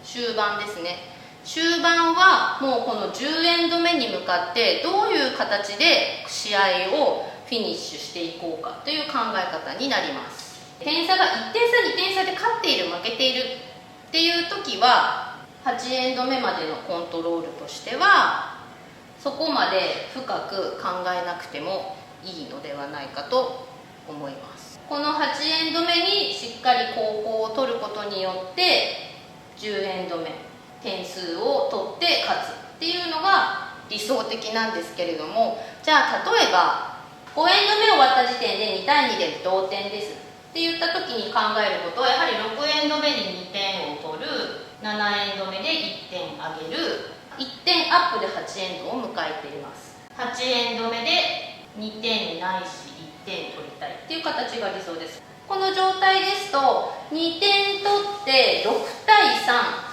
終盤ですね。終盤はもうこの10エンド目に向かってどういう形で試合をフィニッシュしていこうかという考え方になります。点差が1点差2点差で勝っている負けているっていう時は8エンド目までのコントロールとしてはそこまで深く考えなくてもいいのではないかと思います。この8エンド目にしっかり後攻を取ることによって10エンド目点数を取って勝つっていうのが理想的なんですけれども、じゃあ例えば5エンド目終わった時点で2対2で同点ですって言った時に考えることは、やはり6エンド目に2点を取る、7エンド目で1点上げる、1点アップで8エンドを迎えています。8エンド目で2点ないし1点取りたいっていう形が理想です。この状態ですと2点取って6対3、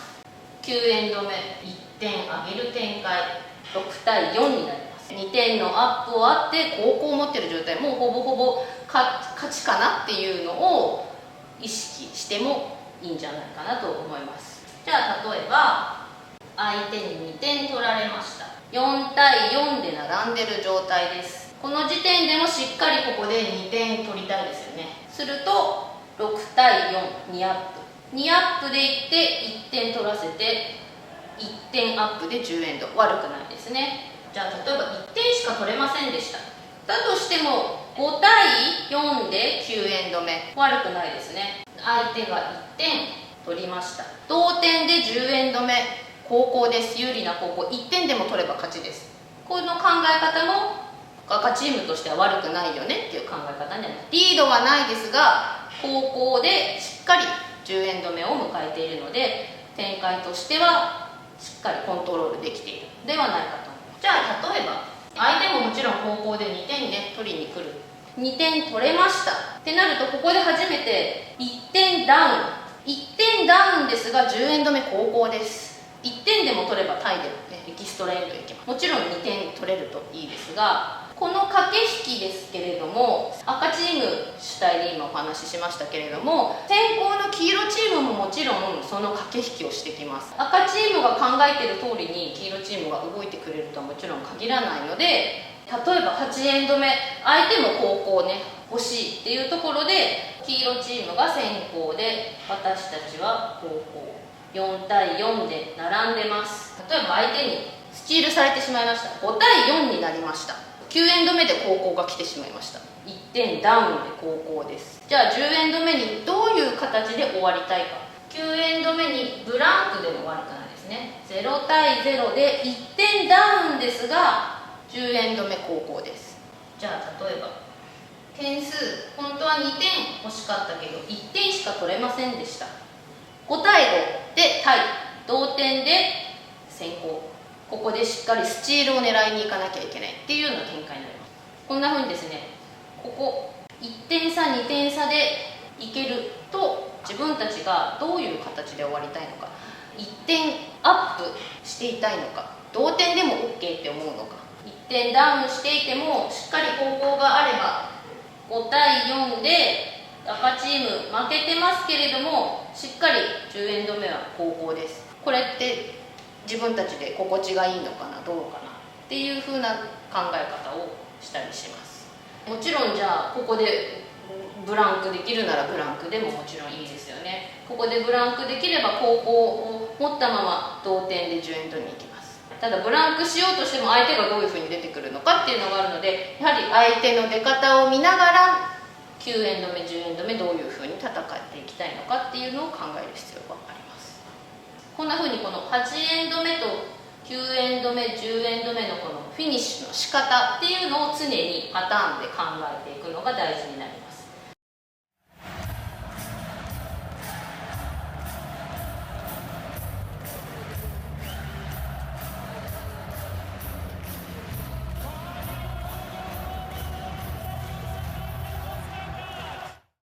9エンド目1点上げる展開、6対4になります。2点のアップをあって後攻を持っている状態、もうほぼほぼ勝ちかなっていうのを意識してもいいんじゃないかなと思います。じゃあ例えば相手に2点取られました。4対4で並んでる状態です。この時点でもしっかりここで2点取りたいですよね。すると6対4、2アップ2アップでいって1点取らせて1点アップで10エンド、悪くないですね。じゃあ例えば1点しか取れませんでした。だとしても5対4で9エンド目、悪くないですね。相手が1点取りました。同点で10エンド目、後攻です。有利な後攻、1点でも取れば勝ちです。この考え方も赤チームとしては悪くないよねっていう考え方になります。リードはないですが後攻でしっかり10エンド目を迎えているので、展開としてはしっかりコントロールできているではないかと思います。じゃあ例えば相手ももちろん後攻で2点ね取りに来る、2点取れましたってなると、ここで初めて1点ダウン、1点ダウンですが10エンド目後攻です。1点でも取ればタイで、エキストラエンドいきます。もちろん2点取れるといいですが、この駆け引きですけれども、赤チーム主体で今お話ししましたけれども、先攻の黄色チームももちろんその駆け引きをしてきます。赤チームが考えている通りに黄色チームが動いてくれるとはもちろん限らないので、例えば8エンド目相手も後攻ね欲しいっていうところで、黄色チームが先攻で私たちは後攻、4対4で並んでます。例えば相手にスチールされてしまいました。5対4になりました。9エンド目で後攻が来てしまいました。1点ダウンで後攻です。じゃあ10エンド目にどういう形で終わりたいか。9エンド目にブランクでも悪くないですね。0対0で1点ダウンですが10エンド目後攻です。じゃあ例えば点数本当は2点欲しかったけど1点しか取れませんでした。5対5でタイ、同点で先行、ここでしっかりスチールを狙いに行かなきゃいけないっていうような展開になります。こんな風にですね、ここ1点差2点差でいけると自分たちがどういう形で終わりたいのか、1点アップしていたいのか、同点でも OK って思うのか、1点ダウンしていてもしっかり後攻があれば5対4で赤チーム負けてますけれどもしっかり10エンド目は後攻です。これって自分たちで心地がいいのかなどうかなっていう風な考え方をしたりします。もちろんじゃあここでブランクできるならブランクでももちろんいいですよね。ここでブランクできれば後攻を持ったまま同点で10エンドに行きます。ただブランクしようとしても相手がどういう風に出てくるのかっていうのがあるので、やはり相手の出方を見ながら9エンド目10エンド目どういう風に戦っていきたいのかっていうのを考える必要があります。こんな風にこの8エンド目と9エンド目10エンド目のこのフィニッシュの仕方っていうのを常にパターンで考えていくのが大事になります。